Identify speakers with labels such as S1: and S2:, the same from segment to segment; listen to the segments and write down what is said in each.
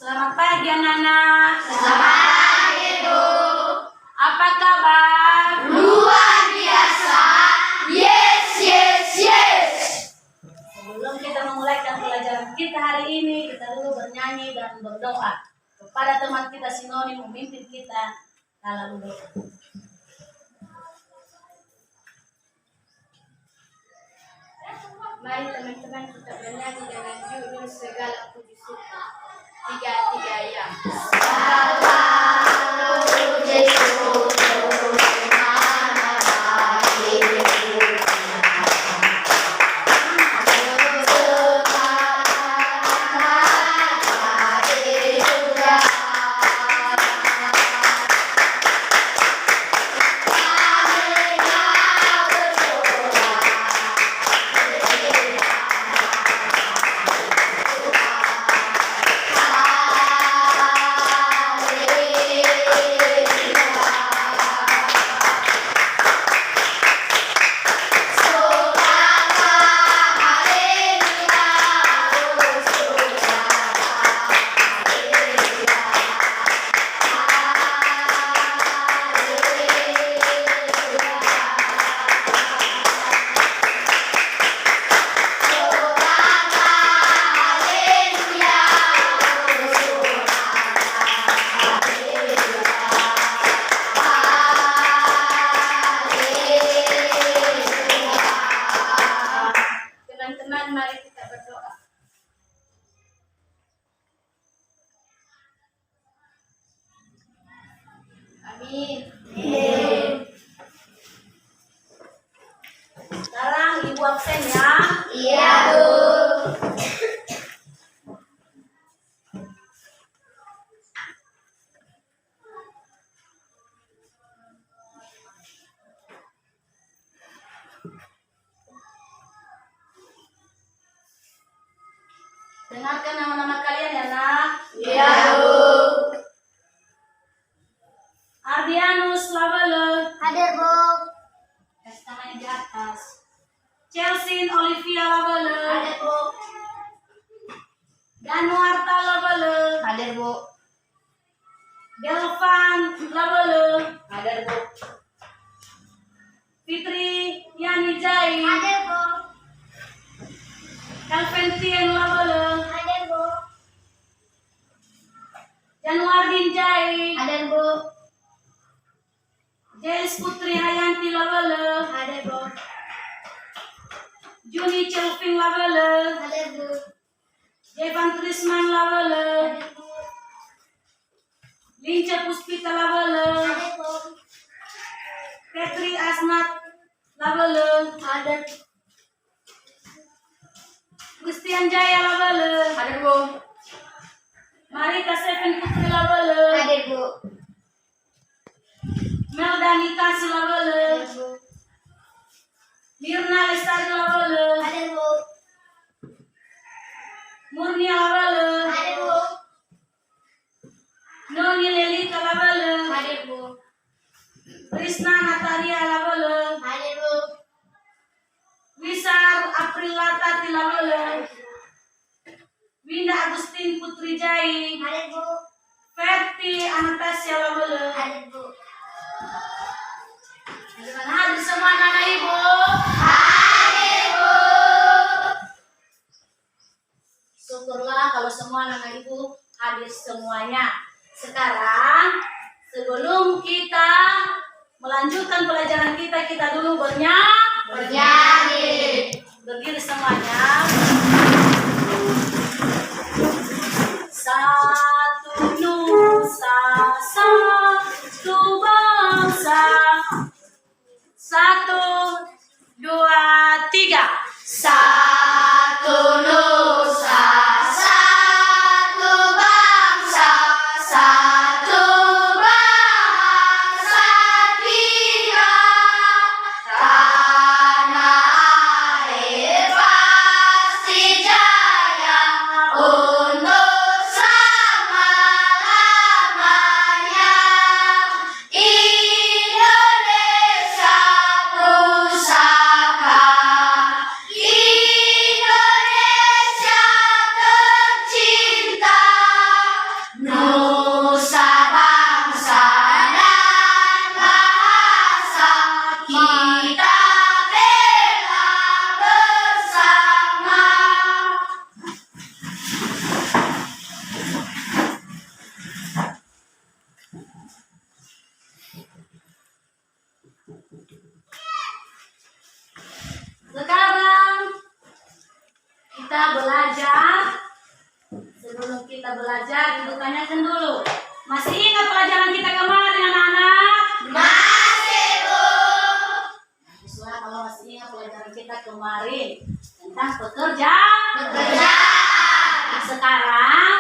S1: Selamat pagi anak-anak.
S2: Selamat pagi, Ibu.
S1: Apa kabar?
S2: Luar biasa. Yes, yes, yes.
S1: Sebelum kita memulaikan pelajaran kita hari ini, kita dulu bernyanyi dan berdoa kepada teman kita Sinoni memimpin kita dalam doa.
S2: Mari teman-teman kita bernyanyi dengan judul Segala Puji Syukur. Tiga yang. Segala puji syukur mana bagi mari kita berdoa. Amin.
S1: Sekarang ibu absen ya.
S2: Iya, Bu.
S1: Dengarkan nama-nama kalian ya nak.
S2: Iya, Bu.
S1: Ardianus Lavele.
S2: Hadir, Bu.
S1: Kasih tangannya di atas. Chelsea Olivia Lavele.
S2: Hadir, Bu.
S1: Danuarta Lavele.
S2: Hadir, Bu.
S1: Delvan Lavele.
S2: Hadir, Bu.
S1: Fitri Yanijai.
S2: Hadir, Bu.
S1: Calventien Lavele.
S2: Hadir, Bu.
S1: Januardin Jai.
S2: Hadir, Bu.
S1: Jais Putri Hayanti Lavele.
S2: Hadir, Bu.
S1: Juni Celvin Lavele.
S2: Hadir, Bu.
S1: Jevan Trisman Lavele.
S2: Hadir, Bu.
S1: Linca Puspita Lavele.
S2: Hadir, Bu.
S1: Petri Asnat Lavele.
S2: Hadir.
S1: Christian Jaya Lavele.
S2: Hadir, Bu.
S1: Marika Seven Putri Lavele.
S2: Hadir, Bu.
S1: Meldani Kasih Lavele.
S2: Hadir, Bu.
S1: Mirna Lestari Lavele.
S2: Hadir, Bu.
S1: Murnia Lavele.
S2: Hadir, Bu.
S1: Noni Lelita Lavele.
S2: Hadir, Bu.
S1: Krisna Natalia Lavele.
S2: Hadir, Bu.
S1: Wisar Aprila Tati Lavele. Winda Agustin Putri Jai.
S2: Hadir, Bu.
S1: Ferti Anastasia Lavele.
S2: Hadir, Bu.
S1: Bagaimana hadir semua anak ibu?
S2: Hadir, Bu.
S1: Syukurlah kalau semua anak ibu hadir semuanya. Sekarang sebelum kita melanjutkan pelajaran kita, kita dulu
S2: Bernyanyi.
S1: berdiri semuanya. Satu nusa, satu bangsa. 1, 2, 3.
S2: Satu nusa, satu bangsa, satu bahasa kita. Tanah air pasti jaya untuk selama-lamanya. Indonesia pusaka.
S1: belajar, ibu tanyakan dulu. Masih ingat pelajaran kita kemarin, anak-anak?
S2: Masih, Bu.
S1: Siswa, kalau masih ingat pelajaran kita kemarin tentang pekerjaan. Nah, sekarang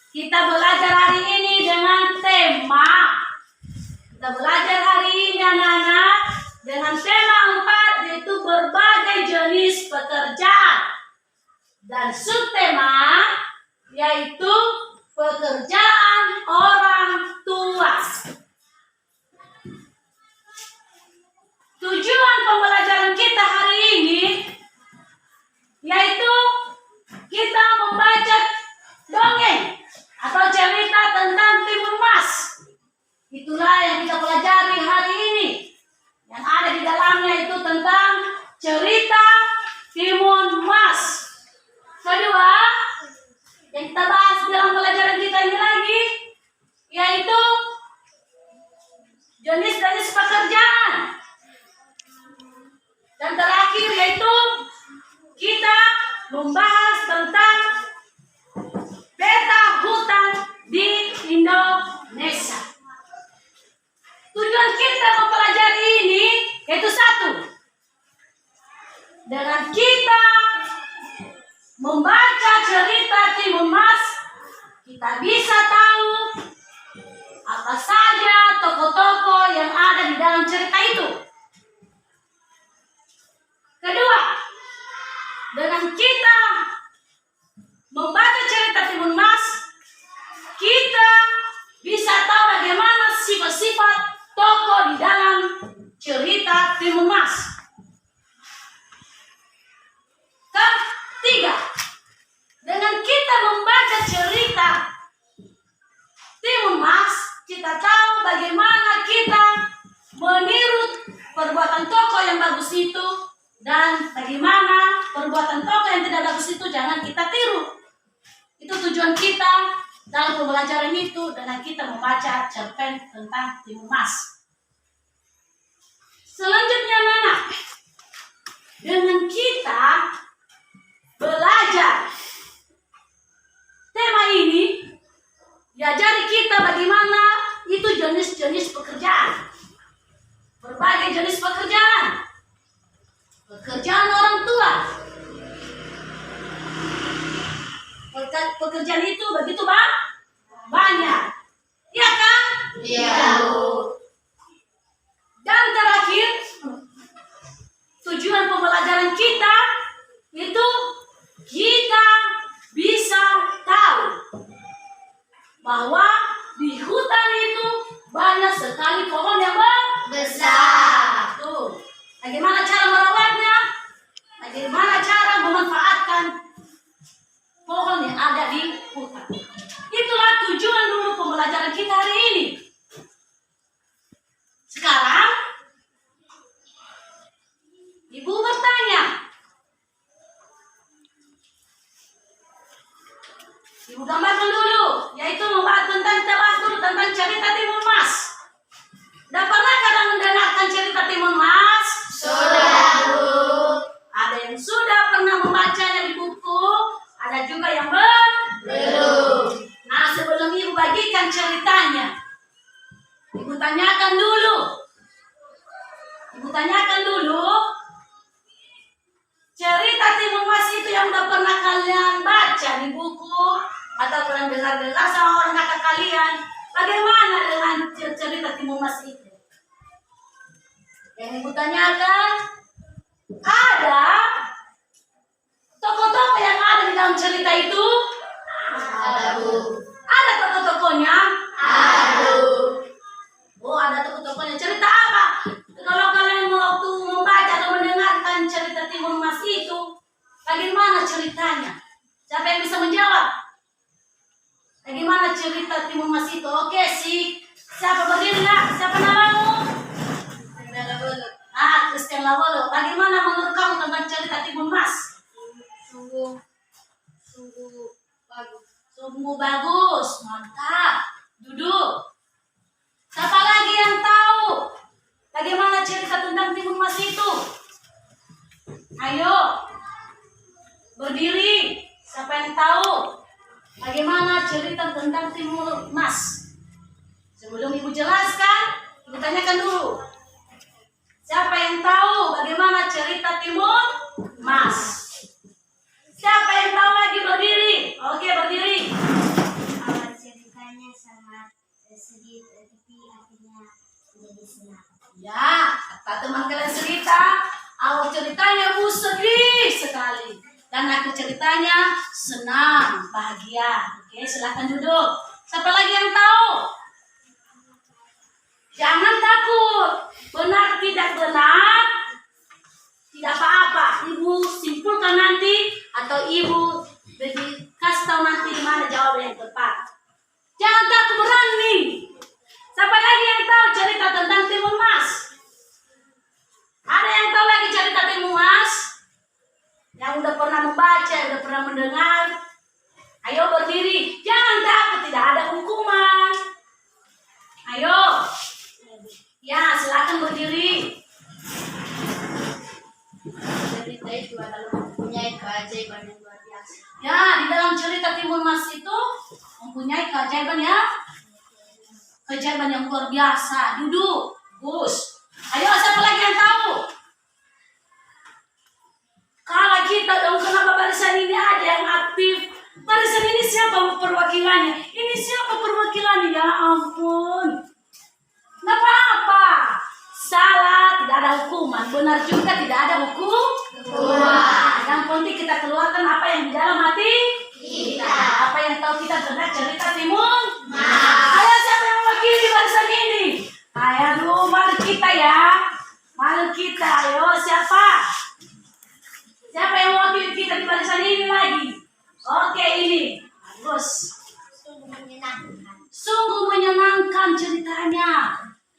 S1: kita belajar hari ini dengan tema. Kita belajar hari ini, anak-anak, dengan tema 4, yaitu berbagai jenis pekerjaan. Dan subtema yaitu pekerjaan orang tua. Tujuan pembelajaran kita hari ini yaitu kita membaca dongeng atau cerita tentang Timun Mas. Itulah yang kita pelajari hari ini. Yang ada di dalamnya itu tentang cerita Timun Mas. Kedua, yang kita bahas dalam pelajaran kita ini lagi yaitu jenis-jenis pekerjaan. Dan terakhir yaitu kita membahas tentang peta hutan di Indonesia. Tujuan kita mempelajari ini yaitu satu, dengan kita membaca cerita Timun Mas, kita bisa tahu apa saja tokoh-tokoh yang ada di dalam cerita itu. Kedua, dengan kita membaca cerita Timun Mas, kita bisa tahu bagaimana sifat-sifat tokoh di dalam cerita Timun Mas. Ketiga, dengan kita membaca cerita Timun Mas, kita tahu bagaimana kita meniru perbuatan tokoh yang bagus itu, dan bagaimana perbuatan tokoh yang tidak bagus itu jangan kita tiru. Itu tujuan kita dalam pembelajaran itu dengan kita membaca cerpen tentang Timun Mas. Selanjutnya, anak-anak, dengan kita belajar tema ini, diajari kita bagaimana itu jenis-jenis pekerjaan. Berbagai jenis pekerjaan. Pekerjaan orang tua. Pekerjaan itu begitu banyak. Iya kan?
S2: Iya, Bu.
S1: Dan terakhir, tujuan pembelajaran kita itu kita bisa tahu bahwa di hutan itu banyak sekali pohon yang
S2: Besar.
S1: tuh. Bagaimana cara merawatnya? Bagaimana cara memanfaatkan pohon yang ada di hutan? Itulah tujuan dulu pembelajaran kita hari ini. Sekarang Ibu bertanya. Ibu gambarkan dulu, yaitu membahas tentang, kita bahas dulu tentang cerita Timun Mas. Dan pernah kadang mendengarkan cerita Timun Mas?
S2: Sudah, Bu.
S1: Ada yang sudah pernah membacanya di buku, ada juga yang belum. Nah, sebelum Ibu bagikan ceritanya, Ibu tanyakan dulu, cerita Timun Mas itu yang udah pernah kalian baca di buku atau pernah dengar sama orang kakak kalian, bagaimana dengan cerita Timun Mas itu? Yang Ibu tanyakan, ada tokoh-tokoh yang ada di dalam cerita itu?
S2: Ada, Bu.
S1: Ada tokoh-tokohnya?
S2: Ada, Bu.
S1: Oh, ada tokoh-tokohnya. Cerita apa? Kalau kalian waktu membaca atau mendengarkan cerita Timun Mas itu, bagaimana ceritanya? Siapa yang bisa menjawab? Bagaimana cerita Timun Mas itu? Oke, siapa berdiri nggak? Siapa namamu? Christian Lawolo. Bagaimana menurut kamu tentang cerita Timun Mas?
S2: Sungguh bagus.
S1: Sungguh bagus, mantap. Duduk. Siapa lagi yang tahu bagaimana cerita tentang Timun Mas itu? Ayo, berdiri. Siapa yang tahu bagaimana cerita tentang Timun Mas? Sebelum ibu jelaskan, ibu tanyakan dulu. Siapa yang tahu bagaimana cerita Timun Mas? Siapa yang tahu lagi berdiri? Oke, berdiri.
S2: Ceritanya sangat sedih, tapi akhirnya menjadi senang.
S1: Ya, kata teman kalian cerita, awal ceritanya bu sedih sekali. Dan akhir ceritanya senang, bahagia. Oke, silahkan duduk. Siapa lagi yang tahu? Jangan takut. Benar tidak benar, tidak apa-apa. Ibu simpulkan nanti atau ibu lebih kasih tahu nanti mana jawaban yang tepat. Jangan takut, berani. Siapa lagi yang tahu cerita tentang Timun Mas? Ada yang tahu lagi cerita Timun Mas? Yang udah pernah membaca, yang udah pernah mendengar? Ayo berdiri. Jangan takut, tidak ada hukuman. Ayo. Ya, silakan berdiri.
S2: Cerita itu adalah mempunyai keajaiban yang luar biasa.
S1: Ya, di dalam cerita Timun Mas itu mempunyai keajaiban yang luar biasa. Duduk, Gus. Ayo, siapa lagi yang tahu? Kalau kita dong, kenapa barisan ini ada yang aktif? Barisan ini siapa perwakilannya? Ini siapa perwakilannya? Ya ampun. Nggak apa-apa. Salah, tidak ada hukuman. Benar juga, tidak ada hukuman. Yang penting kita keluarkan apa yang di dalam hati kita. Apa yang tahu kita benar cerita Timun Mas. Ayo, siapa yang mewakili di barisan ini? Ayo, malu kita ya. Malu kita. Ayo, siapa? Siapa yang mewakili kita di barisan ini lagi? Oke, ini. Bagus.
S2: Sungguh menyenangkan.
S1: Sungguh menyenangkan ceritanya.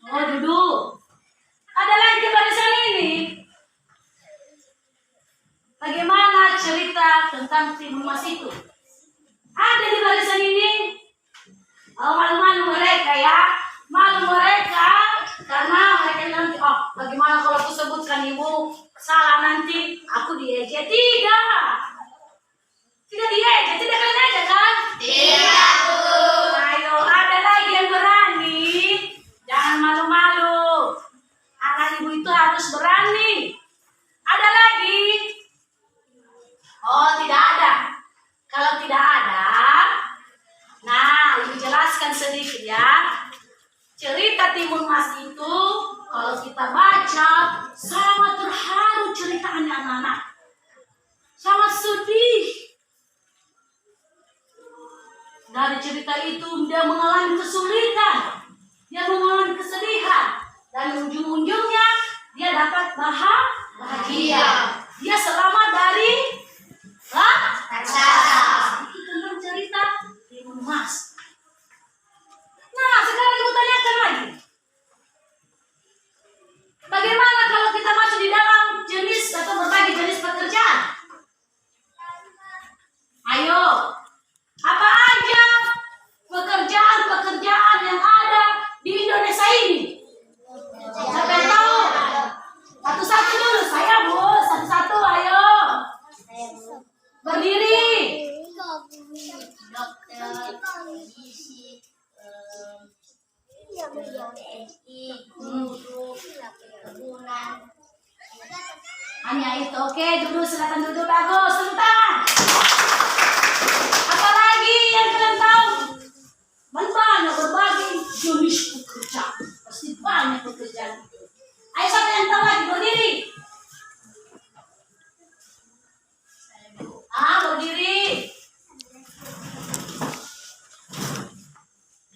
S1: Oh, duduk. Ada lagi di barisan ini. Bagaimana cerita tentang Timun Mas itu? Ada di barisan ini. Oh, malu-malu mereka ya. Malu mereka karena mereka nanti, oh, bagaimana kalau aku sebutkan ibu salah nanti aku diejek? Tidak. Tidak diejek, tidak kalian ejek kan?
S2: Tidak, Bu.
S1: Ayo, ada lagi yang berani. Jangan malu-malu. Anak ibu itu harus berani. Ada lagi? Oh, tidak ada. Kalau tidak ada, nah, ibu jelaskan sedikit ya. Cerita Timun Mas itu, kalau kita baca, sangat terharu ceritanya anak-anak. Sangat sedih. Dari cerita itu, dia mengalami kesulitan. Dia mengalami kesedihan. Dan ujung-ujungnya, dia dapat bahagia. Dia selamat dari raksasa. Itu tentang cerita Timun Mas. Nah, sekarang ibu tanyakan lagi. Bagaimana kalau kita masuk di dalam jenis atau berbagai jenis pekerjaan? Ayo, apa aja pekerjaan-pekerjaan yang ada di Indonesia ini? Siapa yang tahu? Satu-satu dulu, saya bu, satu-satu, ayo. Berdiri.
S2: Dokter, polisi, TNI, guru, perkebunan.
S1: Hanya itu, oke, duduk, silakan duduk, bagus, tepuk tangan. Apa lagi yang kalian tahu? Banyak berbagai jenis pekerjaan, pasti banyak pekerjaan itu. Ayo, siapa yang tahu lagi, berdiri. Berdiri.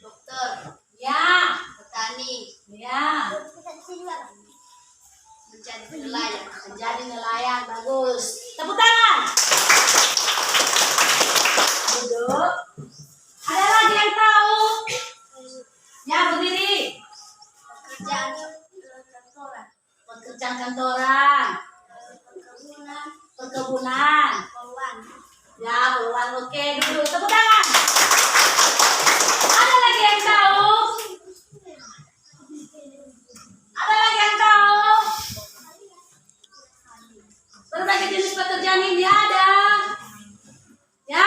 S2: Dokter,
S1: Ya,
S2: petani,
S1: ya.
S2: menjadi nelayan.
S1: Menjadi nelayan, bagus. Tepuk tangan. Duduk. Ada lagi yang tahu? Ya, berdiri.
S2: Pekerjaan kantoran,
S1: Pekerjaan kantoran, perkebunan.
S2: poluan.
S1: Ya, poluan, oke, duduk. Tepuk tangan. Ada lagi yang tahu? Ada lagi yang tahu? Berbagai jenis pekerjaan ini ada. Ya,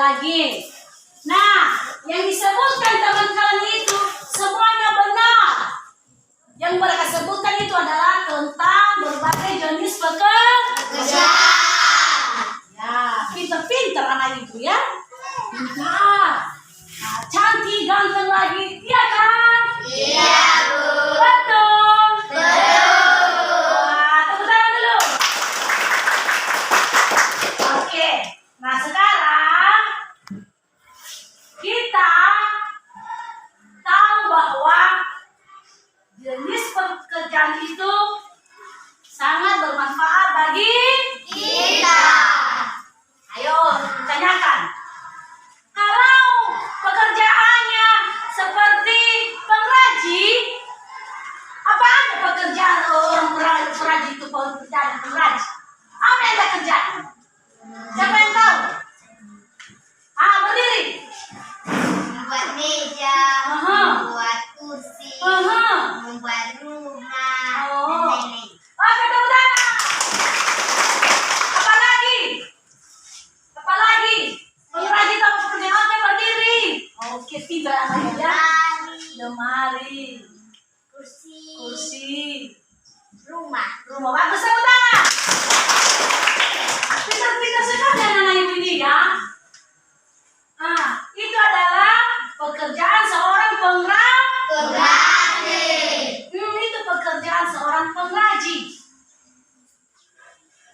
S1: lagi. Nah, yang disebutkan teman kalian itu semuanya benar. Yang mereka sebutkan itu adalah tentang berbagai jenis pekerjaan. Ya, pinter-pinter anak ibu ya. Pintar. Nah, cantik, ganteng lagi, iya kan?
S2: Iya, Bu.
S1: Betul.
S2: Betul.
S1: Wah, tepuk tangan dulu. Oke, nah sekarang kita tahu bahwa jenis pekerjaan itu sangat bermanfaat bagi
S2: Kita.
S1: Ayo, tanyakan. Kalau pekerjaannya seperti pengrajin, apa ada pekerjaan orang pengrajin itu pekerjaan pengrajin? Apa yang dia kerjakan? Siapa yang tahu? Berdiri.
S2: Membuat meja,
S1: Aha.
S2: membuat kursi,
S1: Aha.
S2: membuat rumah,
S1: Oh.
S2: dan lain-lain.
S1: Oke, tepuk tangan. Apa lagi? Apa lagi? Pengrajin tahu pekerjaan apa? Berdiri. Oke, pintar anak ya.
S2: Lemari,
S1: Lemari,
S2: kursi,
S1: kursi,
S2: rumah.
S1: rumah. Bagus, tepuk tangan. Pintar-pintar sekali anak ibu ini ya. Nah, itu adalah pekerjaan seorang
S2: Pengrajin.
S1: itu pekerjaan seorang pengrajin.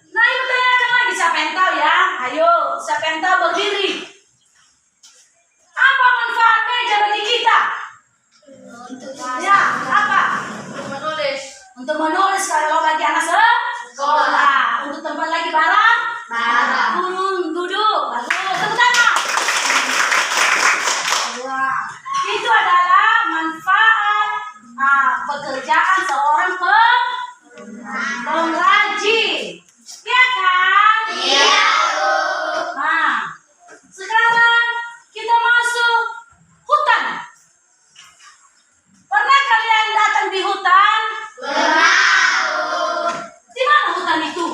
S1: Nah, ibu tanyakan lagi siapa yang tahu ya? Ayo, siapa yang tahu berdiri? Apa manfaat meja bagi kita?
S2: Untuk
S1: Ya, apa?
S2: menulis.
S1: Untuk menulis kalau bagi anak sekolah. Untuk tempat lagi barang?
S2: Barang.
S1: Duduk. Bagus, tepuk tangan. Wah, itu adalah manfaat pekerjaan seorang pengrajin. Iya kan?
S2: Iya, Bu.
S1: Nah, sekarang kita masuk hutan. Pernah kalian datang di hutan?
S2: Pernah.
S1: Di mana hutan itu?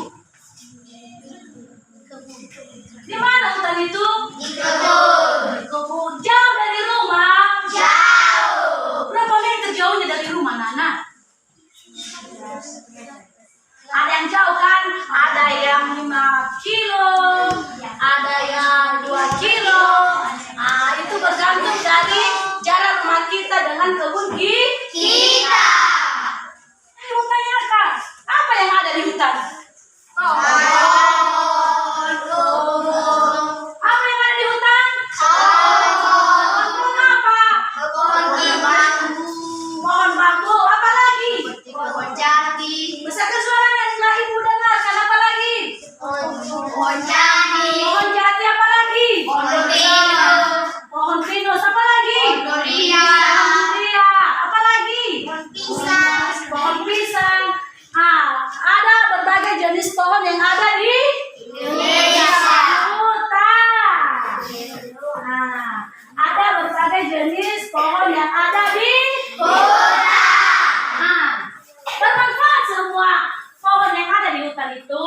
S1: Di mana hutan itu?
S2: Di kebun.
S1: Di kebun. Jauh dari rumah.
S2: Jauh.
S1: Berapa meter jauhnya dari rumah, Nana? Ada yang jauh kan? Ada yang 5 kilo, ada yang 2 kilo. Itu bergantung dari jarak rumah kita dengan kebun
S2: Kita.
S1: Mau tanyakan, apa yang ada di hutan?
S2: Pohon.
S1: Apa yang ada di hutan?
S2: Pohon.
S1: Pohon apa?
S2: Pohon bambu.
S1: Pohon bambu. Apa lagi?
S2: Pohon jati.
S1: Besarkan suaranya setelah ibu dengarkan. Apa lagi?
S2: Pohon jati.
S1: Pohon jati. Apa lagi?
S2: Pohon pinus.
S1: Pohon pinus. Apa lagi?
S2: Pohon durian.
S1: Pohon durian. Apa lagi?
S2: Pohon pisang.
S1: Pohon pisang. Ada berbagai jenis pohon yang ada di
S2: Indonesia.
S1: hutan. Ada berbagai jenis pohon yang ada di
S2: Hutan.
S1: bermanfaat semua pohon yang ada di hutan itu.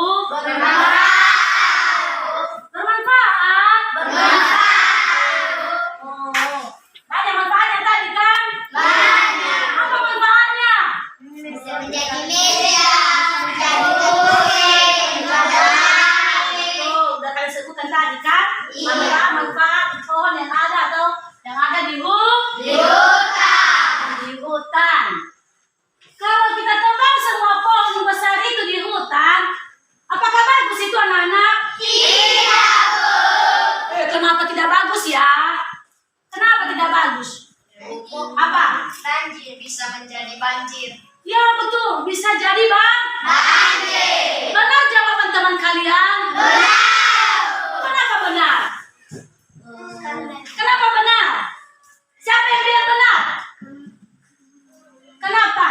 S1: Bermanfaat. Oh, banyak manfaatnya tadi kan?
S2: Banyak.
S1: Apa manfaatnya?
S2: Bisa menjadi meja, menjadi kucing, menjadi
S1: Udah kalian sebutkan tadi kan?
S2: Iya.
S1: Apa manfaat pohon yang ada atau yang ada di hutan. Kalau kita tebang semua pohon besar itu di hutan, apakah bagus itu anak-anak?
S2: tidak, Bu.
S1: Kenapa tidak bagus ya? Kenapa tidak bagus? Apa?
S2: Banjir bisa menjadi banjir.
S1: Ya betul, bisa jadi
S2: Banjir.
S1: benar jawaban teman kalian. Kenapa benar? Kenapa benar? Siapa yang bilang benar? Kenapa?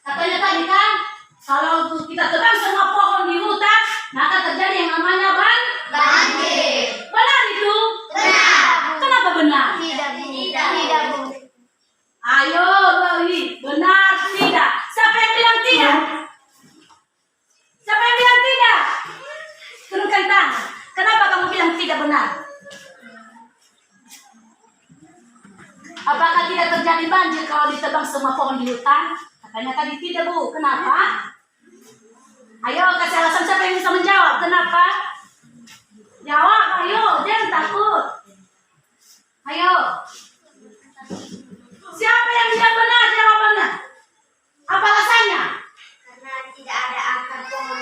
S1: Katanya tadi kan, kalau kita tebang semua pohon di hutan, maka terjadi yang namanya
S2: Banjir.
S1: benar itu.
S2: Benar.
S1: Kenapa benar?
S2: Tidak, Bu. Tidak, Bu.
S1: Ayo, Lohi, benar tidak? Siapa yang bilang tidak? Siapa yang bilang tidak? Turunkan tangan. terjadi banjir kalau ditebang semua pohon di hutan? Katanya tadi tidak, Bu. Kenapa? Ayo, kasih alasan siapa yang bisa menjawab. Kenapa? Jawab, ayo. Jangan takut. Ayo. Siapa yang tidak benar jawabannya? Apa alasannya?
S2: Karena tidak ada akar pohon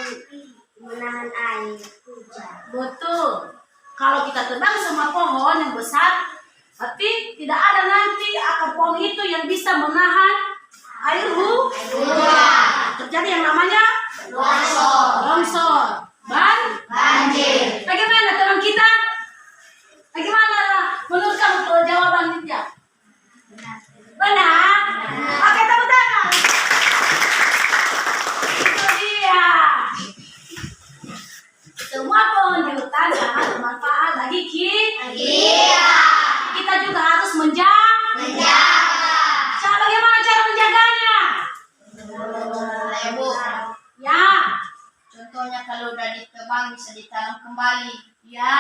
S2: menahan air hujan.
S1: Betul. Kalau kita tebang semua pohon yang besar, tapi tidak ada nanti akar pohon itu yang bisa menahan air hujan. Terjadi yang namanya longsor. Banjir. Bagaimana teman kita? Bagaimana menurut kamu jawabannya? Benar. Oke, tepuk tangan. Itu dia. Semua pohon di hutan sangat bermanfaat bagi kita. Kita juga harus menjaga. Bagaimana cara menjaganya?
S2: Bu,
S1: Ya,
S2: contohnya kalau udah ditebang bisa ditanam kembali.
S1: ya,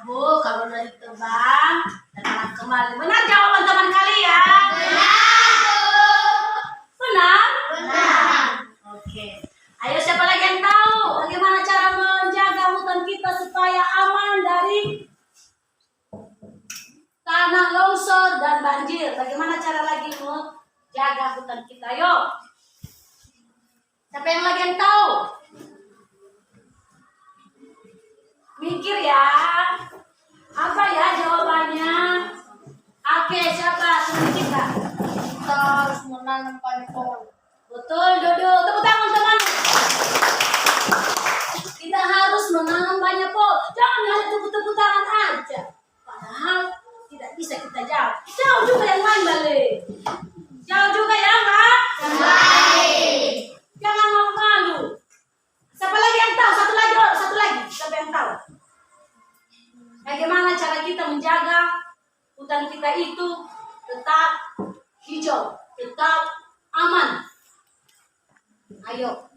S1: Bu, kalau udah ditebang, tanam kembali. Benar jawaban teman kalian? Benar? Oke. Ayo, siapa lagi yang tahu bagaimana cara menjaga hutan kita supaya aman dari tanah longsor dan banjir? Bagaimana cara lagi menjaga hutan kita? Ayo. Siapa yang lagi yang tahu? Mikir ya. Apa ya jawabannya? Oke, siapa? Teman kita.
S2: Kita harus menanam banyak pohon.
S1: Betul, Dodo. Tepuk tangan, teman. Kita harus menanam banyak pohon. Jangan hanya tepuk-tepuk tangan aja. Padahal tidak bisa kita jawab. Jauh juga yang lain, Bale. Jauh juga yang lain. Jangan malu-malu. Siapa lagi yang tahu? Satu lagi. Siapa yang tahu? Bagaimana cara kita menjaga hutan kita itu tetap hijau, tetap aman? Ayo.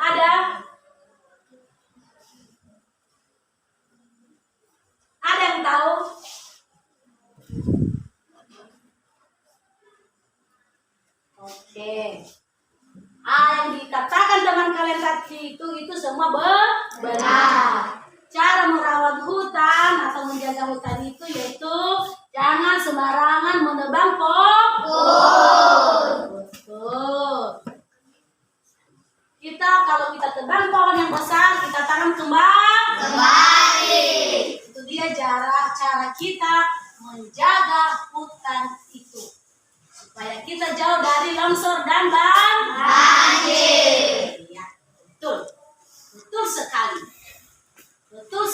S1: Ada? Ada yang tahu? Oke. Yang dikatakan teman kalian tadi itu semua benar. Cara merawat hutan atau menjaga hutan itu yaitu jangan sembarangan menebang pohon. Betul. Kalau kita tebang pohon yang besar, kita tanam kembali. Itu dia cara kita menjaga hutan itu. Supaya kita jauh dari longsor dan banjir. Ya, betul. Betul sekali. Betul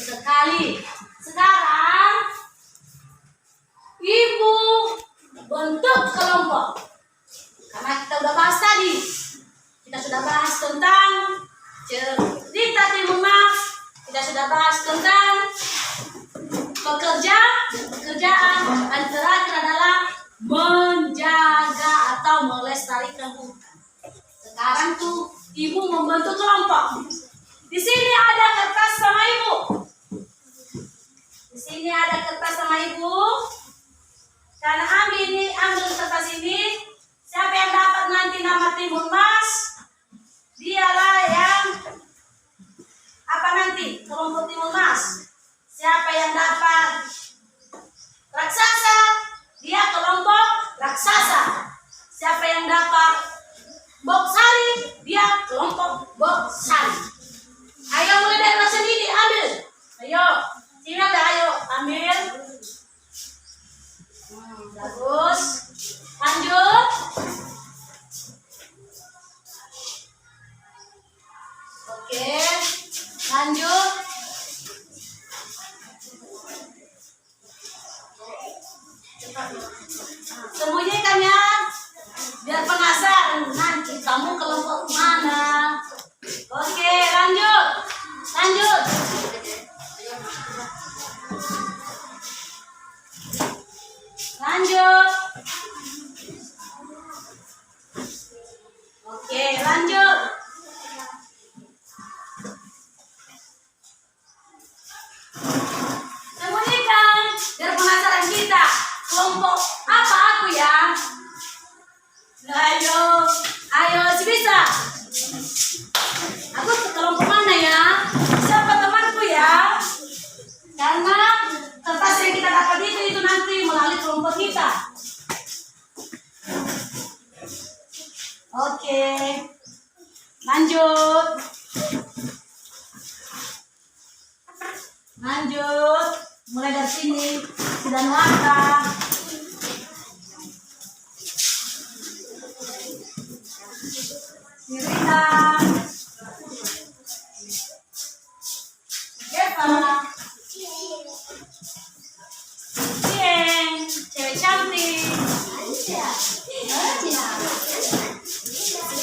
S1: sekali. Sekarang Ibu bentuk kelompok. Karena kita udah bahas tadi. Kita sudah bahas tentang cerita Timun Mas. Kita sudah bahas tentang pekerjaan, dan terakhir adalah menjaga atau melestarikan hutan. Sekarang tuh Ibu membentuk kelompok. Di sini ada kertas sama Ibu. Karena ambil kertas ini. Siapa yang dapat nanti nama Timun Mas? Dialah yang apa nanti? Kelompok Timun Mas. Siapa yang dapat raksasa? Dia kelompok raksasa. Siapa yang dapat boksari? Dia kelompok boksari. Ayo mulai dari Mas sendiri ambil. Ayo, sini ada ayo ambil. Bagus. Lanjut. Oke, lanjut. Sembunyikan ya, biar penasaran nanti kamu kelompok mana. Oke, lanjut. Oke, lanjut. Oke. Lanjut. Lanjut. Mulai dari sini. Sudah nuangka. Sirina. Eva. Cieng. Cewek cantik.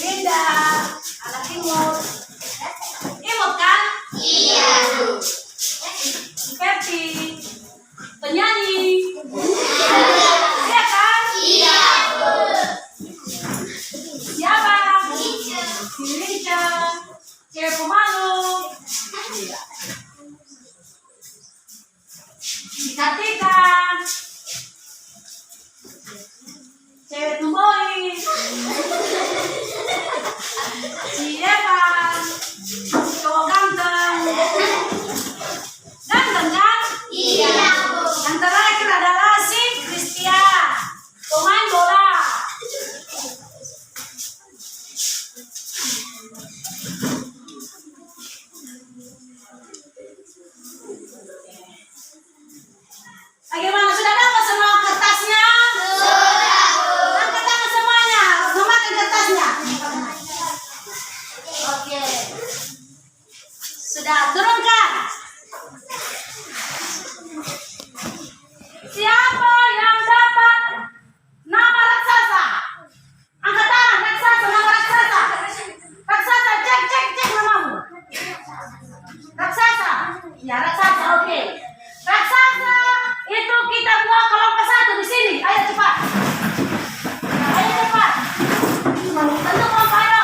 S1: Linda. Anak imut. Imut kan?
S2: Iya, Bu.
S1: Pepi. Penyanyi. Iya kan?
S2: Iya, Bu.
S1: Siapa? Rinca. Cewek pemalu. Kartika. Cewek tomboy. Si Evan. Cowok ganteng. Ganteng kan?
S2: Iya, Bu.
S1: Yang terakhir adalah si Christian, pemain bola. Bagaimana, sudah dapat semua kertasnya?
S2: Sudah, Bu.
S1: Angkat tangan semuanya, memakai kertasnya. Oke. Sudah, turunkan. Siapa yang dapat nama raksasa? Angkat tangan, raksasa, nama raksasa. Raksasa, cek namamu. Raksasa. Ya, raksasa, oke. Raksasa itu kita buat kelompok satu di sini. Ayo cepat. Ayo cepat. Tentu kelompok, ayo.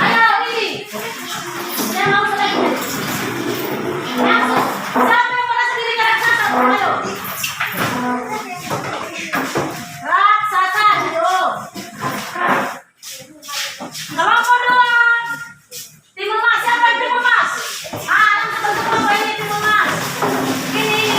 S1: Ayo, ini. Saya mau selesai. Langsung. Siapa yang merasa dirinya raksasa? Ayo. Raksasa, ayo. Kelompok dua. Timur Mas, siapa yang Timur Mas? Langsung bentuk kelompok ini Timur Mas. Ini.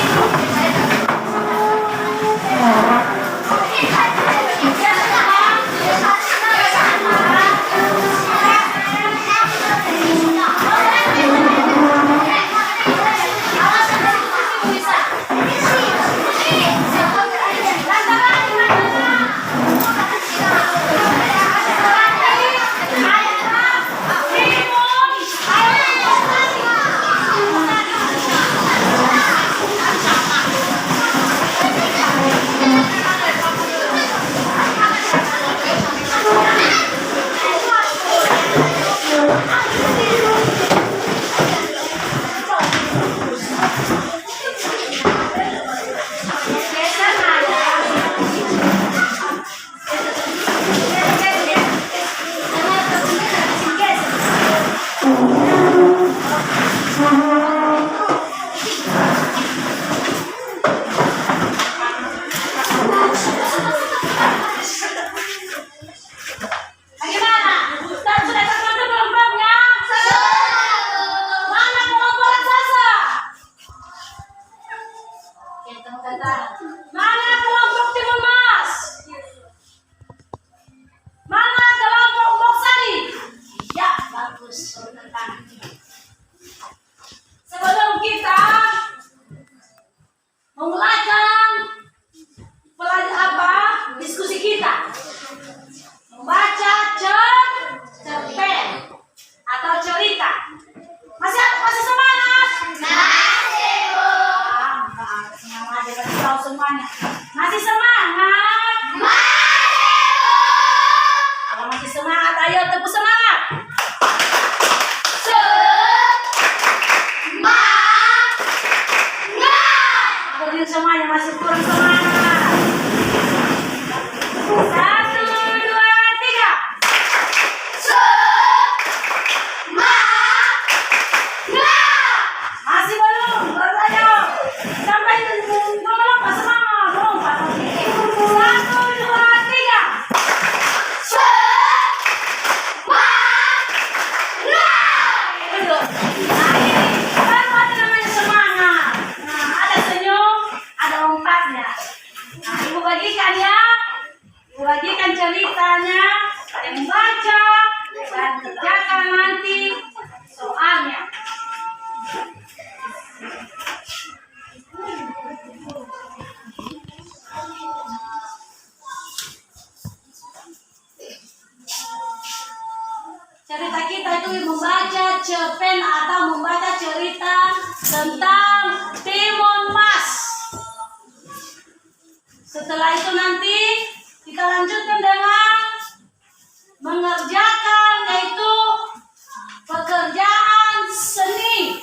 S1: Bagaimana? Sudah terbentuk kelompoknya? Mana kelompok raksasa? Mana kelompok Timur Mas? Mana kelompok Moksari? Ya, bagus. Sebelum kita memulakan diskusi kita, membaca cerpen atau cerita. Masih semangat?
S2: Masih, Bu.
S1: Semangat aja kasih tahu semuanya. Masih semangat?
S2: Masih, Bu.
S1: Kalau masih semangat, ayo tepuk semangat. Aku lihat semuanya masih kurang semangat. 1, 2, 3. Masih belum, baru aja. Sampai melompat semangat, melompat. 1, 2, 3. Itu. Nah ini baru ada namanya semangat. Nah ada senyum, ada lompatnya. ceritanya, yang baca dan kerjakan nanti soalnya. Cerita kita itu membaca cerpen atau membaca cerita tentang Timun Mas. Setelah itu nanti kita lanjutkan dengan mengerjakan yaitu pekerjaan seni.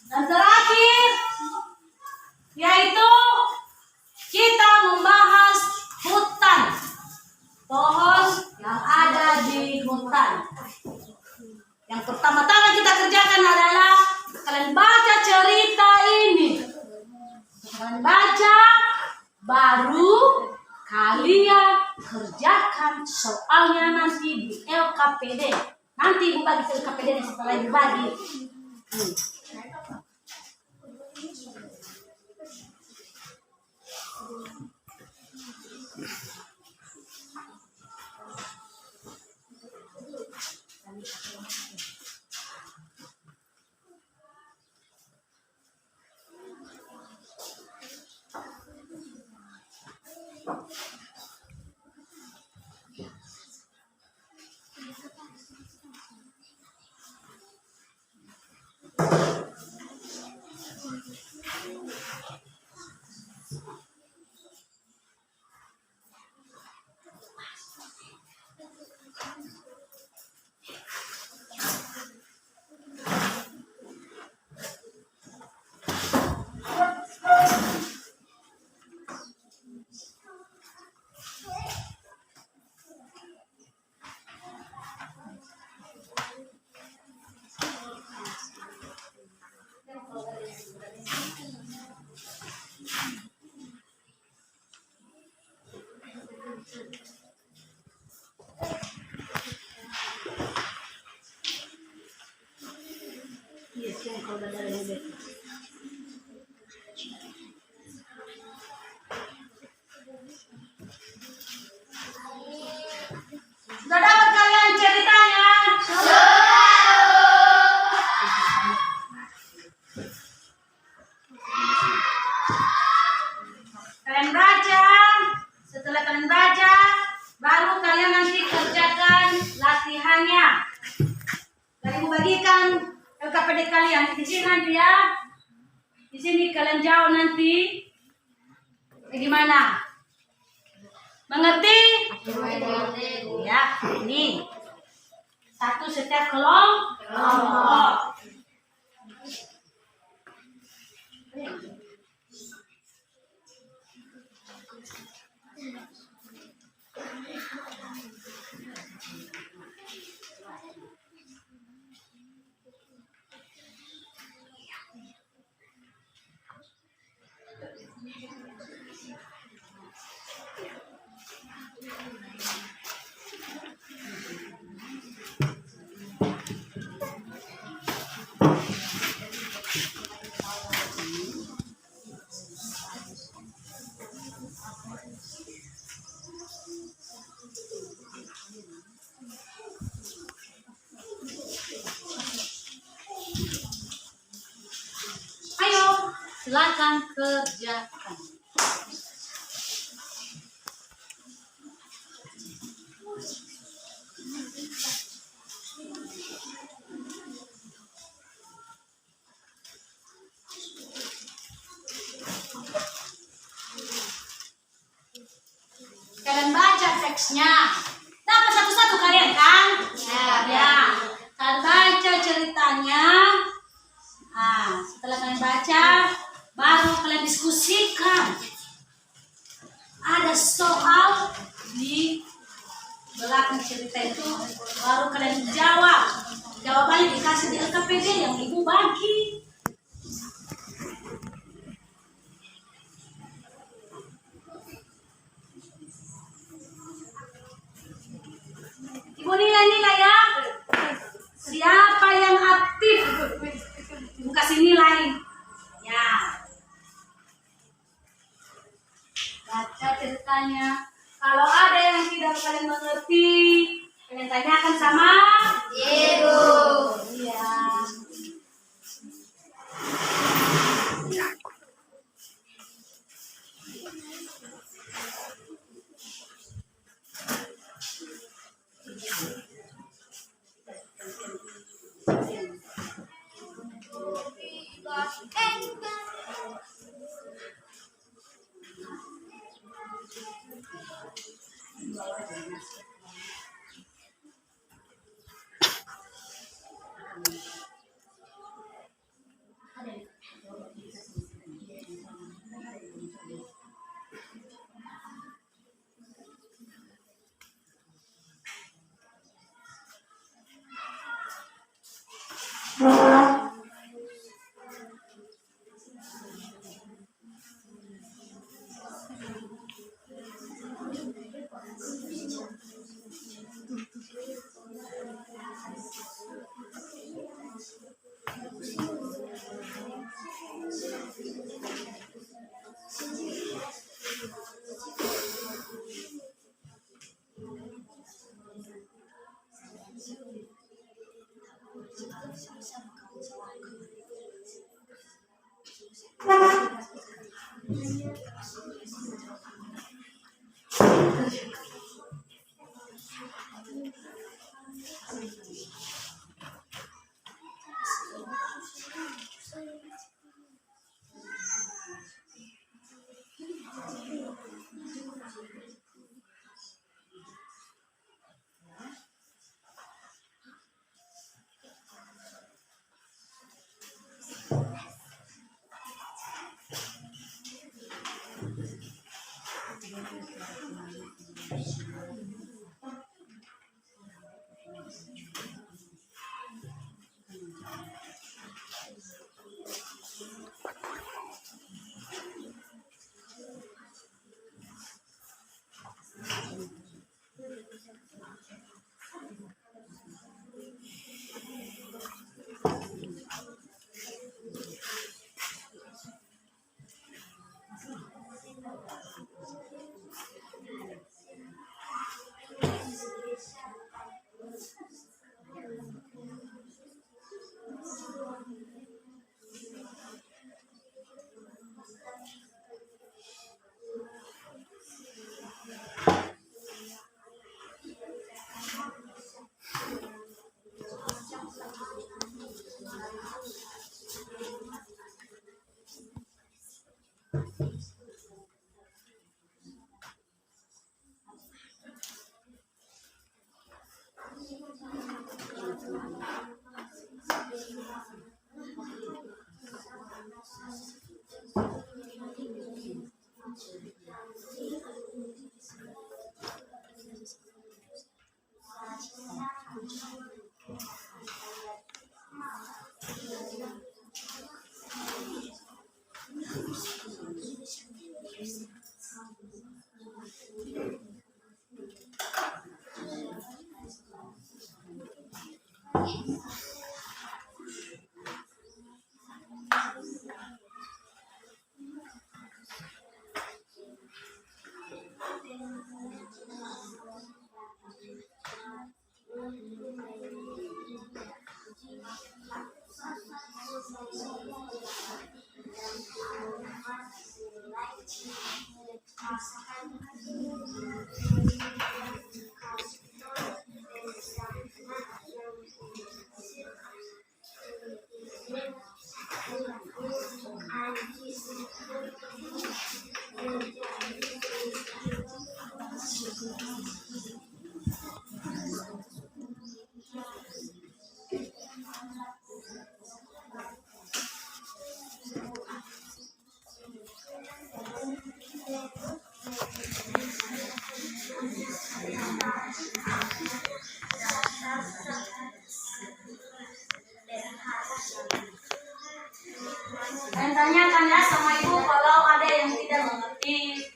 S1: Dan terakhir yaitu kita membahas hutan, pohon yang ada di hutan. Yang pertama-tama kita kerjakan adalah kalian baca cerita ini. Kalian baca, baru kalian kerjakan soalnya nanti di LKPD. Nanti Ibu bagi ke LKPD setelah Ibu bagi. Sudah dapat kalian ceritanya? Kalian baca, setelah kalian baca, baru kalian nanti kerjakan latihannya. Dan Ibu bagikan LKPD kalian di sini nanti ya. Di sini kalian jawab nanti bagaimana? Mengerti? Ya, ini satu setiap kelompok. Ayo, silakan kerjakan. Kalian baca teksnya. Dapat satu-satu kalian kan? Ya. Kalian baca ceritanya. Nah, setelah kalian baca, baru kalian diskusikan. Ada soal di belakang cerita itu, baru kalian jawab. Jawabannya dikasih di LKPD yang Ibu bagi. Ibu nilai-nilai ya. Siapa yang aktif? Ibu kasih nilai. Ya. Baca ceritanya. Kalau ada yang tidak kalian mengerti, kalian tanyakan sama
S2: Diego.
S1: iya. Kalian tanyakan ya sama ibu kalau ada yang tidak mengerti.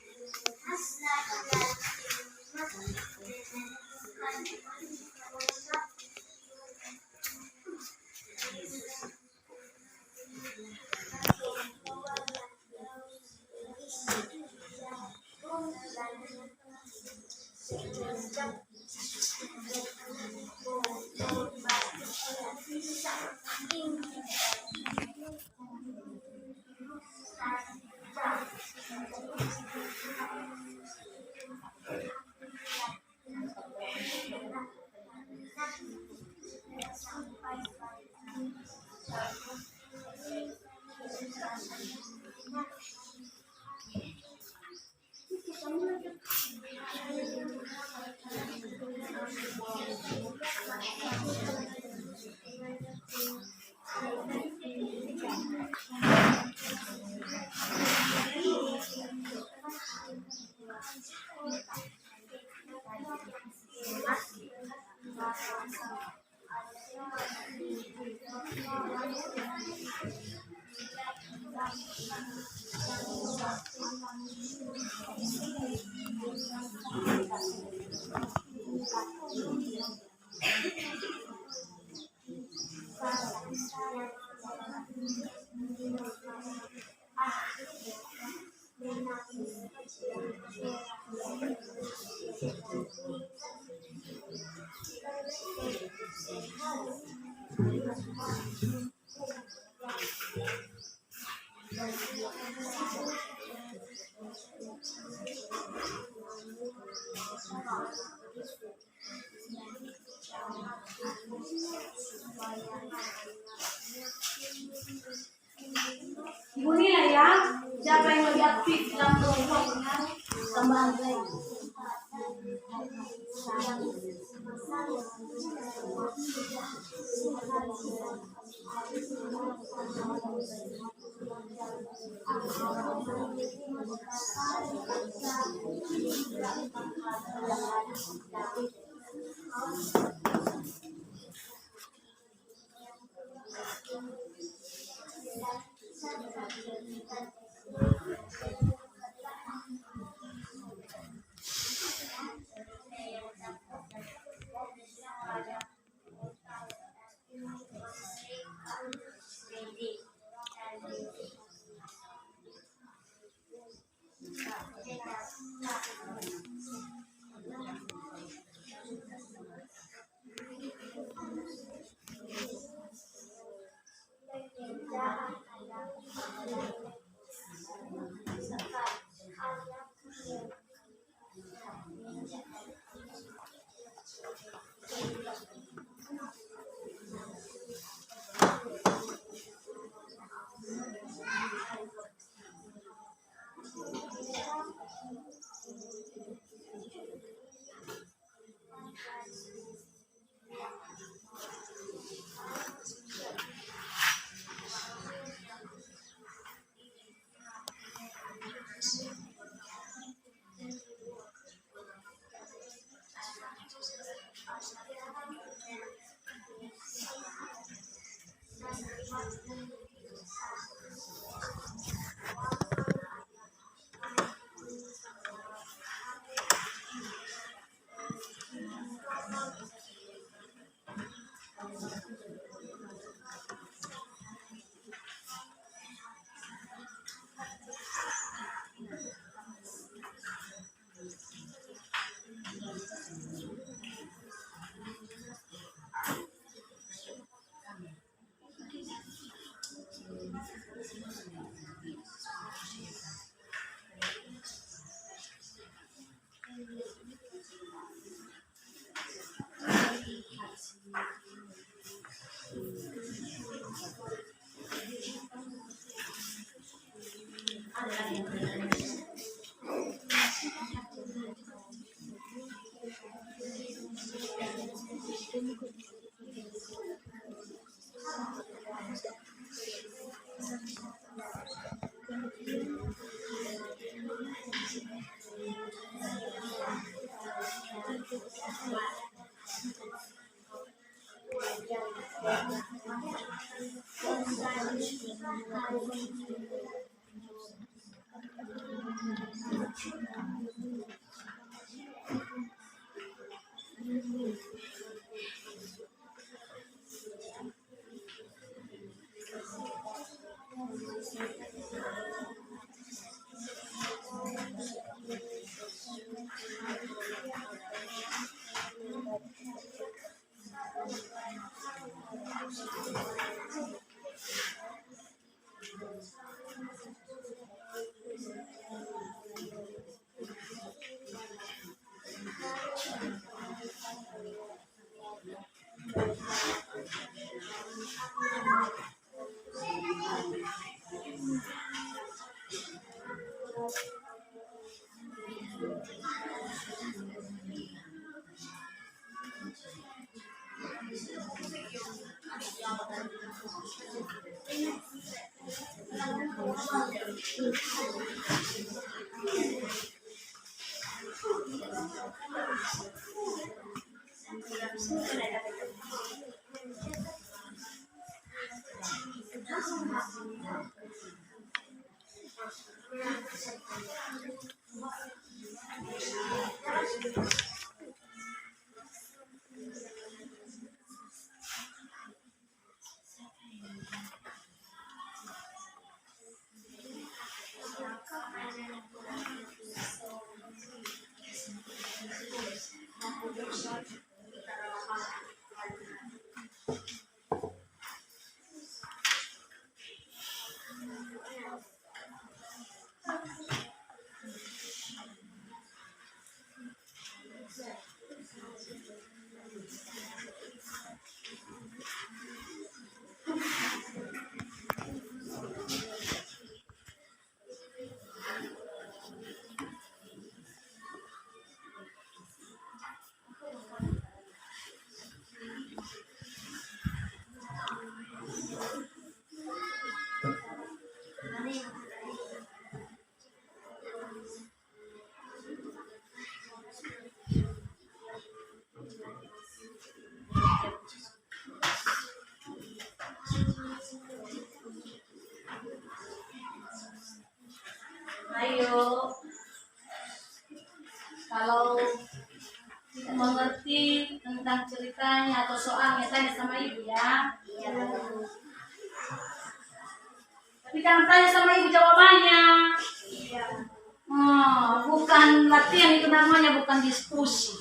S1: Ibu nilai ya, siapa yang lebih aktif dalam kelompoknya? Tambahan saya. Ayo, kalau tidak mengerti tentang ceritanya atau soalnya tanya sama ibu ya.
S2: Iya.
S1: Tapi jangan tanya sama ibu jawabannya.
S2: Iya.
S1: Bukan latihan itu namanya, bukan diskusi.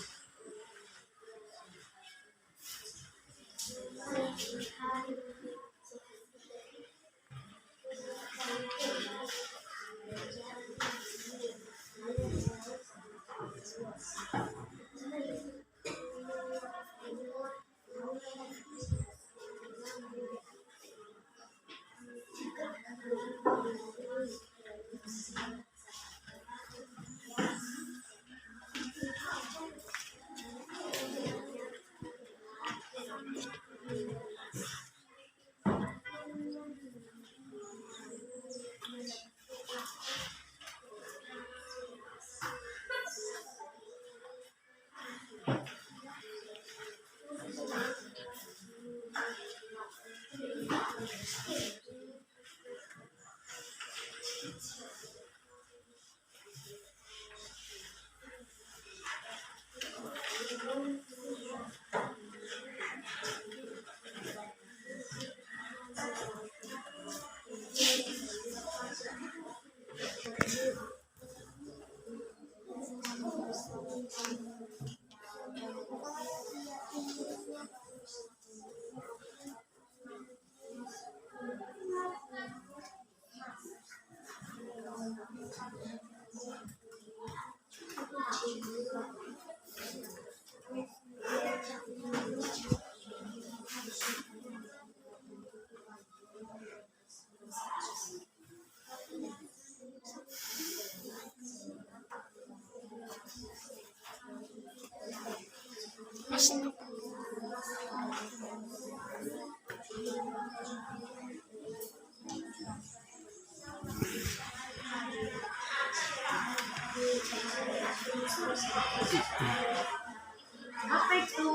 S1: Apa itu?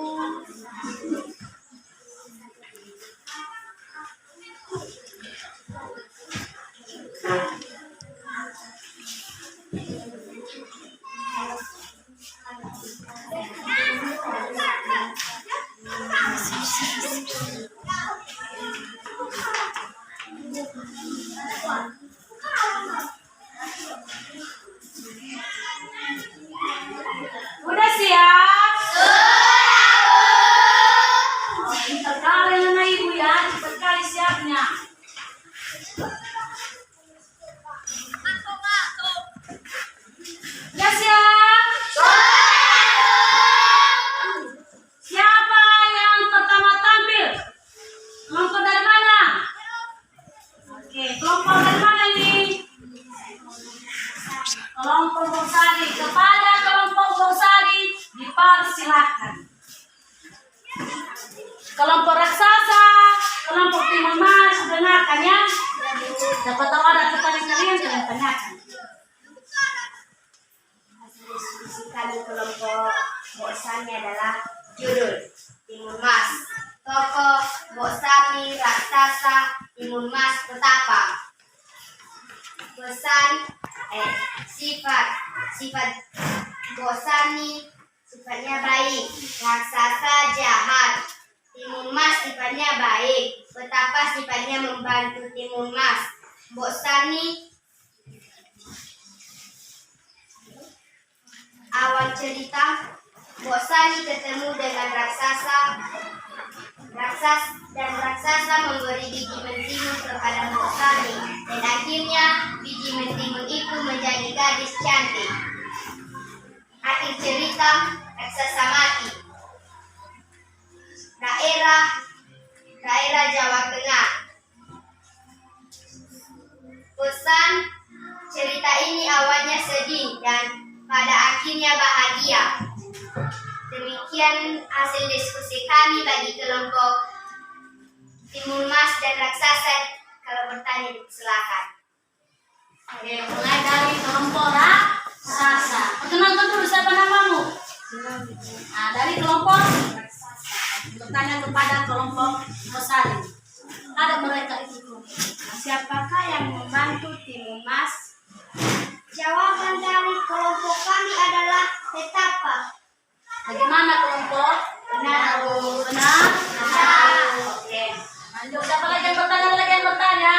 S1: Udah siap? Pintar kali sama ibu ya, cepat kali siapnya. Udah siap? Siapa yang pertama tampil? Kelompok dari mana? Oke, kelompok dari mana ini? Kelompok Borsari. Kepada kelompok Borsari dipersilahkan. Kelompok raksasa, kelompok timun mas, dengarkan ya. Dapat tahu ada pertanyaan kalian tanyakan.
S2: Hasil diskusi kami kelompok Bosani adalah judul Timun Mas. Tokoh Bosani raksasa, Timun Mas petapa. Pesan sifat Bosani sifatnya baik, raksasa jahat. Timun Mas sifatnya baik, petapa sifatnya membantu Timun Mas. Bosani awal cerita, Bosani ketemu dengan raksasa. Raksasa memberi biji mentimun kepada Bosani, dan akhirnya biji mentimun itu menjadi gadis cantik. Akhir cerita, raksasa mati. Daerah Jawa Tengah. Pesan cerita ini awalnya sedih dan pada akhirnya bahagia. Demikian hasil diskusi kami bagi kelompok Timun Mas dan raksasa. Kalau bertanya silakan.
S1: Oke, mulai dari kelompok raksasa. Perkenalkan dulu siapa namamu? Nah, dari kelompok bertanya kepada kelompok Bosani. Ada mereka itu.
S2: Siapakah yang membantu Timun Mas? Jawaban dari kelompok kami adalah petapa.
S1: Bagaimana kelompok?
S2: Benar.
S1: Benar?
S2: Benar.
S1: Oke. Lanjut, siapa lagi yang bertanya?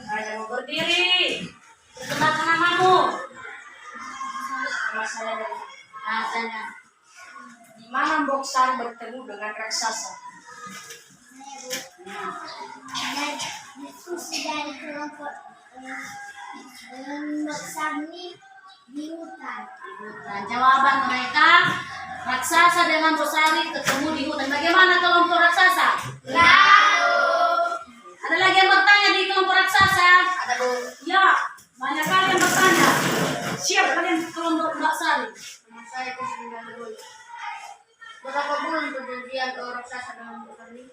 S1: Ada mau berdiri. Perkenalkan namamu.
S2: Nama saya dari
S1: Nah, tanya.
S2: di mana Bosani bertemu dengan raksasa? Diskusi dari kelompok Bosani di hutan.
S1: Nah, jawaban mereka, raksasa dengan Bosani ketemu di hutan. Bagaimana kelompok raksasa?
S2: Lalu.
S1: Ada lagi yang bertanya di kelompok raksasa?
S2: Ada Bu.
S1: Ya, banyak kali yang bertanya. Siap kalian kelompok raksasa?
S2: Nama saya Kusnul. Berapa bulan perjanjian raksasa dengan Bosani?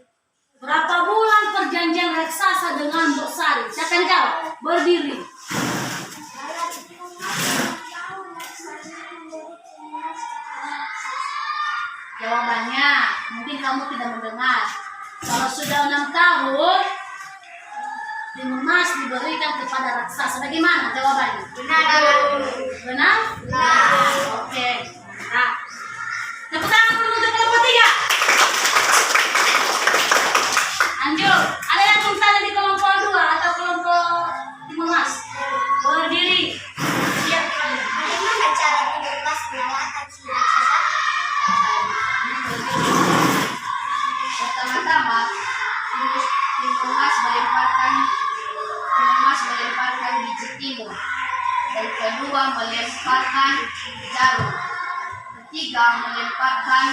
S1: Berapa bulan perjanjian raksasa dengan Bosani? Siapa yang jawab? Berdiri. Jawabannya, mungkin kamu tidak mendengar. Kalau sudah 6 tahun, Timun Mas diberikan kepada raksasa. Bagaimana jawabannya?
S2: Benar.
S1: Benar?
S2: Benar.
S1: Oke. Nah, tepuk tangan dulu untuk kelompok 3. Lanjut. Ada yang belum tanya di kelompok 2 atau kelompok Timun Mas? Berdiri. Siap kalian.
S2: Bagaimana cara Timun Mas mengalahkan si raksasa? Pertama-tama, Timun Mas melemparkan biji timun. Dan kedua melemparkan jarum. Ketiga melemparkan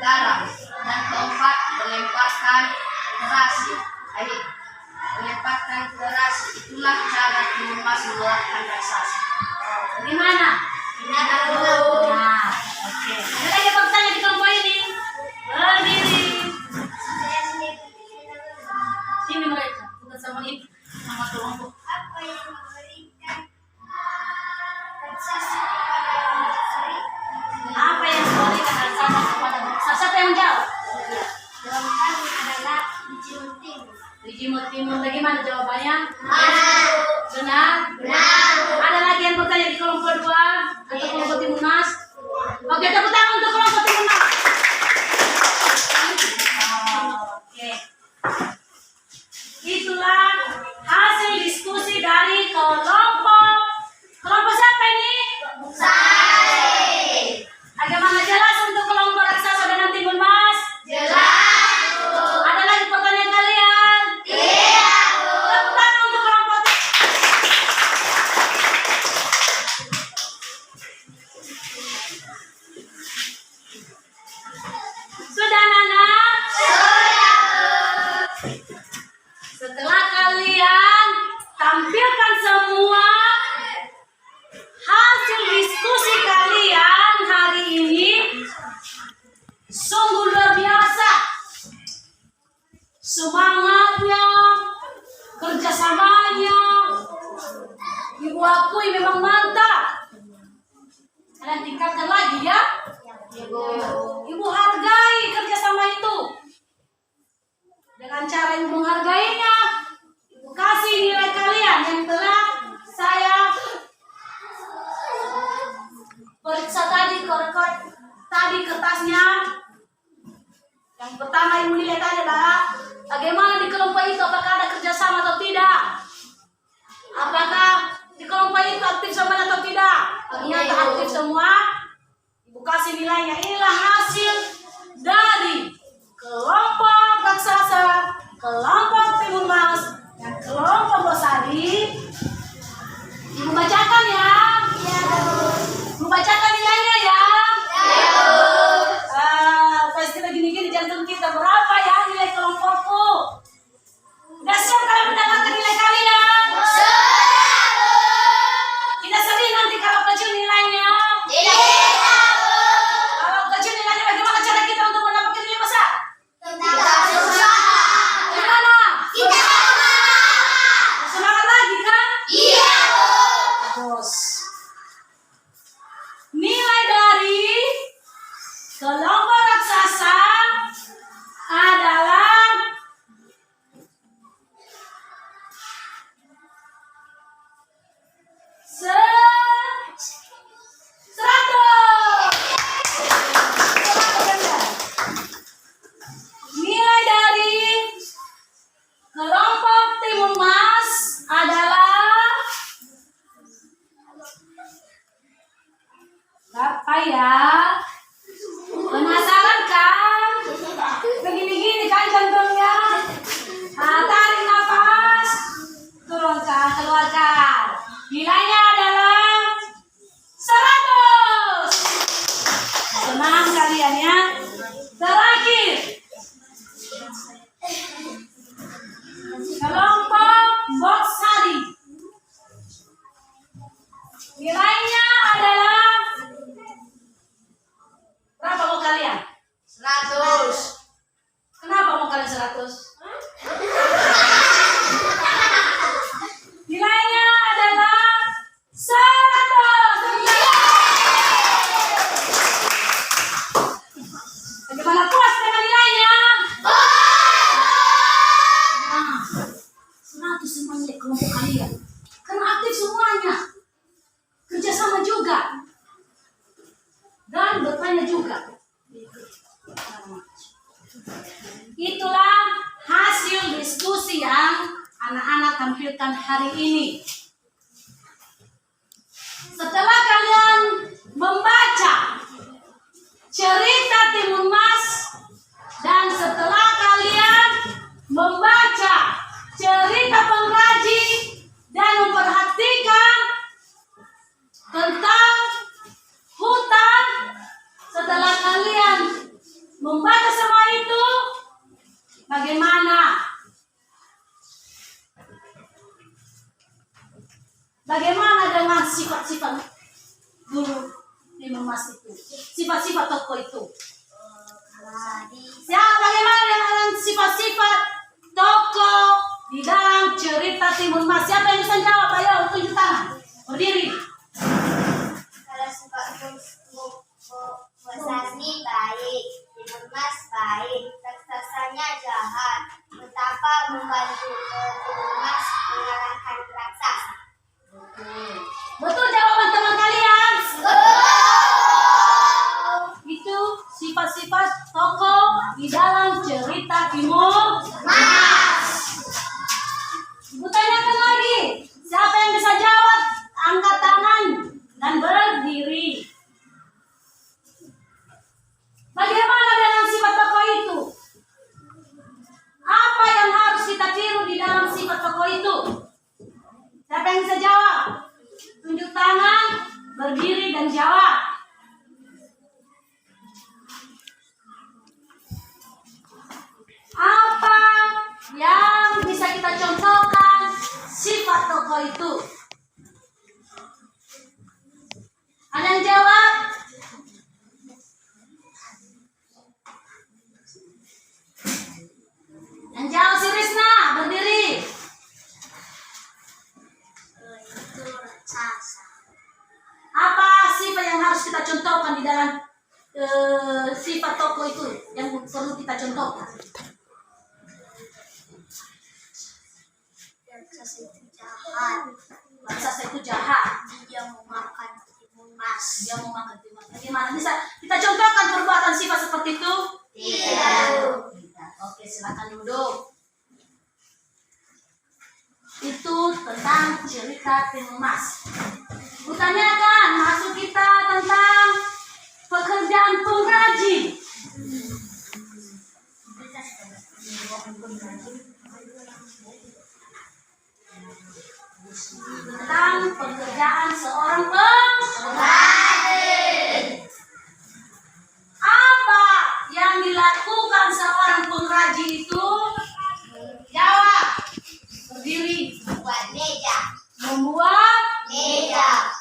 S2: garam. Dan keempat melemparkan terasi. Melemparkan terasi. Itulah cara Timun Mas mengalahkan raksasa.
S1: Bagaimana?
S2: Benar.
S1: Nah, oke. Ada lagi yang bertanya di kelompok ini? Berdiri. Sini mereka. Bukan sama ini. Sama kelompok.
S2: Apa yang memberikan raksasa kepada Bosani?
S1: Apa yang diberikan raksasa kepada raksasa? Siapa yang jawab?
S2: Jawaban kami adalah biji timun.
S1: Biji timun. Bagaimana jawabannya?
S2: Benar.
S1: Benar?
S2: Benar.
S1: Ada lagi yang bertanya di kelompok 2 atau kelompok Timun Mas? Oke, tepuk tangan untuk kelompok Timun Mas. Oke. Itulah hasil diskusi dari kelompok siapa ini?
S2: Bosani.
S1: Bagaimana jelas untuk kelompok raksasa dengan Timun Mas?
S2: Jelas.
S1: Ada lagi pertanyaan kalian?
S2: Tidak.
S1: Tepuk tangan untuk kelompok Timun. Kalian tingkatkan lagi ya.
S2: Ya, Bu.
S1: Ibu hargai kerjasama itu. Dengan cara ibu menghargainya, ibu kasih nilai kalian yang telah saya periksa tadi, tadi kertasnya. Yang pertama ibu nilai tadi adalah bagaimana di kelompok itu, apakah ada kerjasama atau tidak, apakah di kelompok itu aktif semuanya atau tidak. Ternyata aktif semua. Ibu kasih nilainya. Inilah hasil dari kelompok raksasa, kelompok timun mas, dan kelompok Bosari. Ibu bacakan ya.
S2: Ya, Bu.
S1: Ibu bacakan nilainya ya.
S2: Ya, Bu.
S1: Pasti gini-gini jantung kita. Berapa ya nilai kelompokku? Udah siap kalian mendapatkan nilai kalian?
S2: Sudah, Bu.
S1: Tidak sedih nanti kalau kecil nilainya.
S2: Tidak, Bu.
S1: Kalau kecil nilainya, bagaimana cara kita untuk mendapatkan nilai besar?
S2: Kita berusaha.
S1: Gimana?
S2: Kita semangat.
S1: Semangat lagi kan?
S2: Iya, Bu.
S1: Bos. Nilai dari kelompok raksasa adalah 100. Nilai dari kelompok timun mas adalah berapa ya? Penasaran kan? Begini-gini kan jantungnya. Tarik nafas, turunkan, keluarkan. Nilainya adalah 100. Senang kalian ya. Terakhir, kelompok Bosari. Nilainya adalah berapa mau kalian?
S2: 100.
S1: Kenapa mau kalian 100? Nilainya adalah 100. Bagaimana, puas dengan nilainya? Nah, 100 semuanya kelompok kalian. Karena aktif semuanya. Kerjasama juga. Dan bertanya juga. Itulah hasil diskusi yang anak-anak tampilkan hari ini. Setelah kalian membaca cerita Timun Mas dan setelah kalian membaca cerita pengrajin dan memperhatikan tentang hutan, setelah kalian membaca semua itu, bagaimana? Bagaimana dengan sifat-sifat dulu Timun Mas itu? Sifat-sifat tokoh itu. Ya, bagaimana dengan sifat-sifat tokoh di dalam cerita Timun Mas? Siapa yang bisa jawab? Ayo, tunjuk tangan. Berdiri.
S2: Kalau suka Bosari baik, Timun Mas baik, raksasanya jahat. Betapa membantu Timun Mas mengalahkan raksasa.
S1: Betul jawaban teman kalian. Itu sifat-sifat tokoh di dalam cerita Timun Mas. Ibu tanyakan lagi, siapa yang bisa jawab? Angkat tangan dan berdiri. Bagaimana dengan sifat tokoh itu? Apa yang harus kita tiru di dalam sifat tokoh itu? Siapa yang bisa jawab? Tunjuk tangan, berdiri dan jawab. Apa yang bisa kita contohkan sifat tokoh itu? Ada yang jawab? Yang jawab si Risna, berdiri.
S2: Itu raksasa.
S1: Apa kita contohkan di dalam sifat tokoh itu yang perlu kita contohkan.
S2: Raksasa itu jahat.
S1: Raksasa itu jahat.
S2: Dia memakan timun mas.
S1: Dia mau makan timun. Bagaimana bisa kita contohkan perbuatan sifat seperti itu?
S2: Tidak.
S1: Tidak. Oke, silakan duduk. Itu tentang cerita timun mas. Kutanyakan masuk kita tentang pekerjaan pengrajin. Tentang pekerjaan seorang pengrajin. Apa yang dilakukan seorang pengrajin itu? Jawab. Berdiri.
S2: Buat meja.
S1: Membuat.
S2: Meja.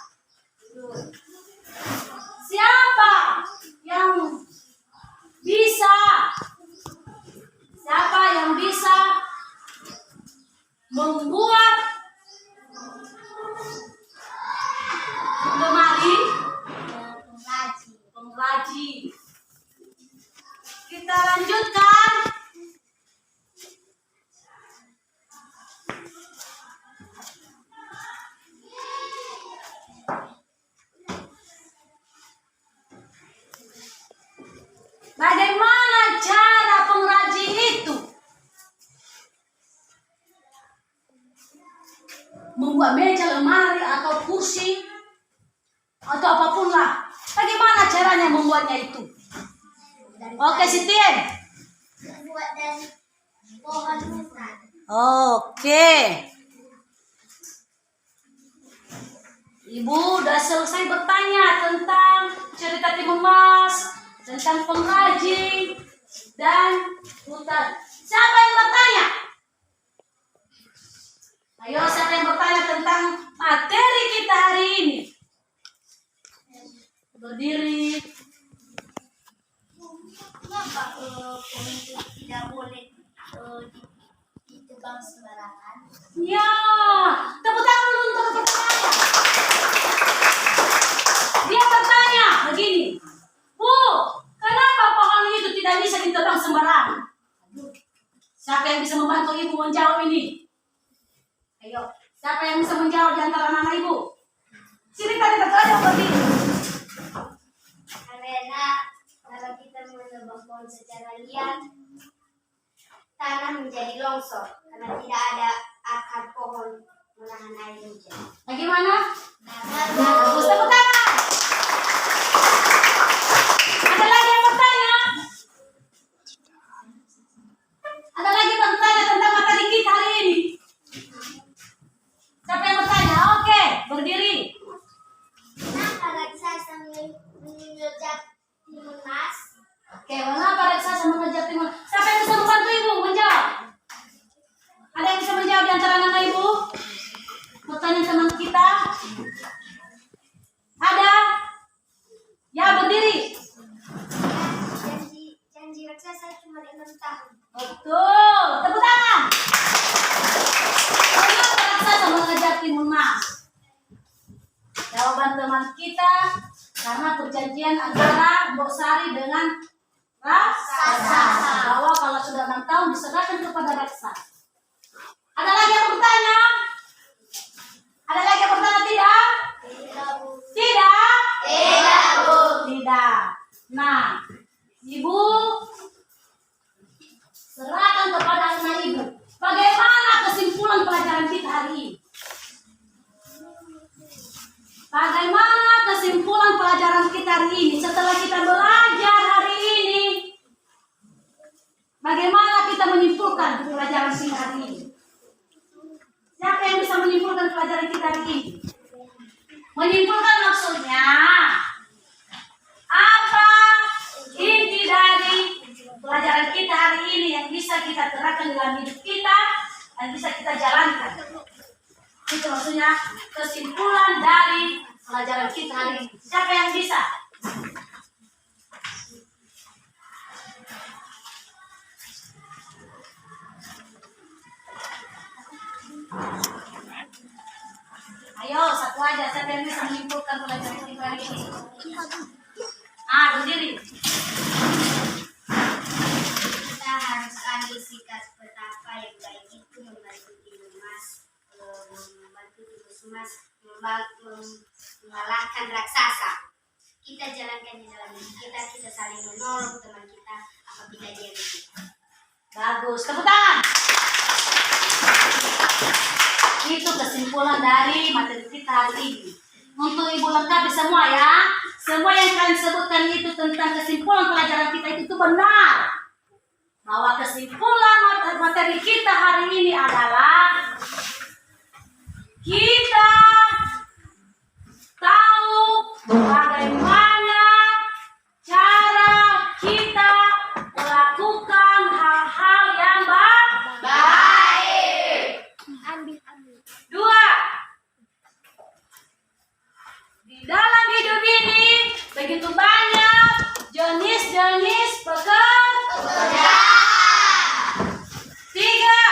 S1: Siapa yang bisa? Siapa yang bisa membuat lemari? Pengrajin. Kita lanjutkan. Bagaimana cara pengrajin itu membuat meja, lemari, atau kursi, atau apapun lah. Bagaimana caranya membuatnya itu? Oke, Sitien.
S2: Buat dari pohon hutan.
S1: Oke. Ibu udah selesai bertanya tentang cerita timun mas, tentang pengrajin dan hutan. Siapa yang bertanya? Ayo, siapa yang bertanya tentang materi kita hari ini? Berdiri.
S2: Kenapa pohon itu tidak boleh ditebang sembarangan?
S1: Ya, tepuk tangan dulu untuk pertanyaannya. Dia bertanya begini, Bu, kenapa pohon itu tidak bisa ditebang sembarangan? Siapa yang bisa membantu ibu menjawab ini? Ayo, siapa yang bisa menjawab di antara anak ibu? Sini tadi terkadang yang berdiri.
S2: Karena kalau kita menebang pohon secara liar, tanah menjadi longsor karena tidak ada akar pohon menahan air hujan.
S1: Bagaimana?
S2: Nah,
S1: Bagus, tepuk tangan. Ada lagi yang bertanya? Ada lagi yang bertanya tentang materi kita hari ini? Siapa yang bertanya? Oke, berdiri.
S2: kenapa raksasa mengejar timun mas?
S1: Oke, mengapa raksasa mengejar timun? Siapa yang bisa membantu ibu menjawab? Ada yang bisa menjawab di antara anak ibu? Pertanyaan teman kita. Ada? Ya, berdiri.
S2: Janji raksasa cuma 6 tahun.
S1: Betul. Tepuk tangan. Mengapa raksasa mengejar timun mas? Jawaban teman kita, karena perjanjian antara Mbok Sari dengan raksasa. Bahwa kalau sudah 6 tahun diserahkan kepada raksasa. Ada lagi yang bertanya? Ada lagi yang bertanya tidak? Tidak?
S2: Tidak, Bu.
S1: Tidak. Nah, ibu serahkan kepada anak ibu. Bagaimana kesimpulan pelajaran kita hari ini? Bagaimana kesimpulan pelajaran kita hari ini? Setelah kita belajar hari ini, bagaimana kita menyimpulkan pelajaran singkat hari ini? Siapa yang bisa menyimpulkan pelajaran kita hari ini? Menyimpulkan maksudnya apa inti dari pelajaran kita hari ini yang bisa kita terapkan dalam hidup kita dan bisa kita jalankan. Itu maksudnya kesimpulan dari pelajaran kita hari ini. Siapa yang bisa? Ayo, satu aja. Siapa yang bisa menyimpulkan pelajaran kita hari ini? Berdiri.
S2: Kita harus ambil sikap betapa yang baik itu membantu tim emas, membantu tim emas mengalahkan raksasa. Kita jalankan di dalam diri kita, kita saling menolong teman kita apabila dia kita.
S1: Bagus, tepuk tangan. Itu kesimpulan dari materi kita hari ini. Untuk ibu lengkapi semua ya. Semua yang kalian sebutkan itu tentang kesimpulan pelajaran kita itu benar. Bahwa kesimpulan materi kita hari ini adalah kita tahu bagaimana cara kita melakukan hal-hal yang baik. Dua, di dalam hidup ini begitu banyak jenis-jenis pekerjaan. Tiga,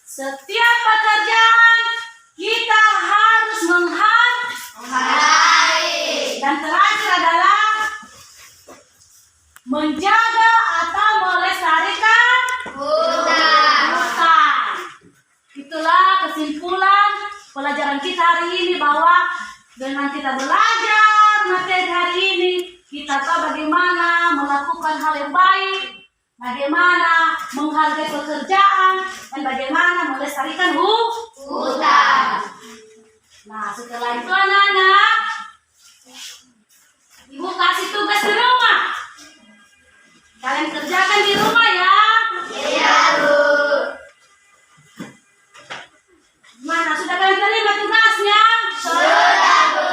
S1: setiap pekerjaan kita harus menghargai. Dan terakhir adalah menjaga atau melestarikan hutan. Itulah kesimpulan pelajaran kita hari ini, bahwa dengan kita belajar materi hari ini, kita tahu bagaimana melakukan hal yang baik, bagaimana menghargai pekerjaan, dan bagaimana melestarikan hutan. Nah, setelah itu anak-anak, ibu kasih tugas di rumah. Kalian kerjakan di rumah ya.
S2: Iya, Bu.
S1: Mana sudah kalian terima tugasnya?
S2: Sudah, Bu.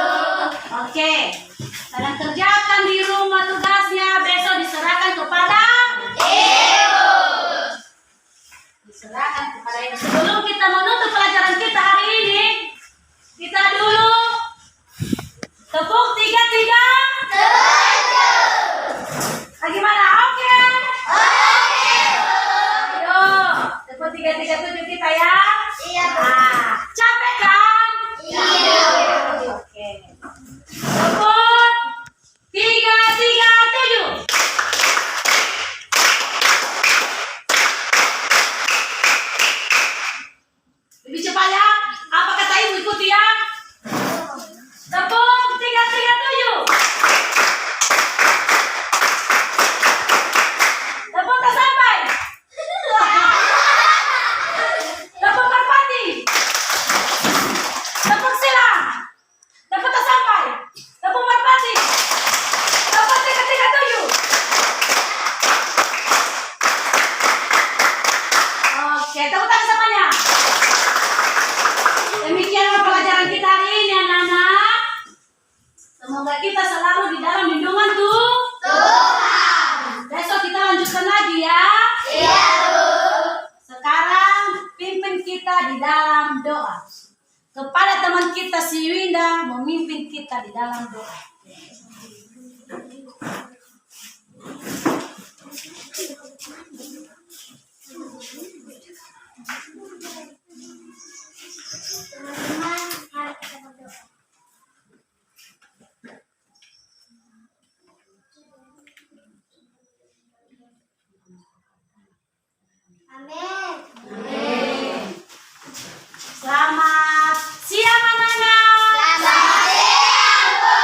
S1: Oke. Kalian kerjakan di rumah tugasnya, besok diserahkan kepada
S2: Ibu.
S1: diserahkan kepada ibu. Sebelum kita menutup pelajaran kita hari ini, kita dulu tepuk tiga-tiga. Bagaimana? Oke. Ayo, tepuk tiga-tiga-tujuh kita ya.
S2: Iya, Bu.
S1: Nah, capek kan?
S2: Iya.
S1: Oke. Tepuk tiga-tiga-tujuh. Lebih cepat ya. Apa kata ibu, ikuti ya. Tepuk tiga-tiga-tujuh. Tepuk tak sampai. Tepuk merpati. Tepuk silang. Tepuk tak sampai. Tepuk merpati. Tepuk tiga-tiga-tujuh. Oke, tepuk tangan semuanya. Demikianlah pelajaran kita hari ini anak-anak. Semoga kita selalu di dalam lindungan Tuhan. Besok kita lanjutkan lagi ya.
S2: Iya, Bu.
S1: Sekarang pimpin kita di dalam doa. Kepada teman kita si Winda memimpin kita di dalam doa.
S2: Teman-teman, mari kita berdoa. Amin.
S1: Selamat siang anak-anak.
S2: Selamat siang, Bu.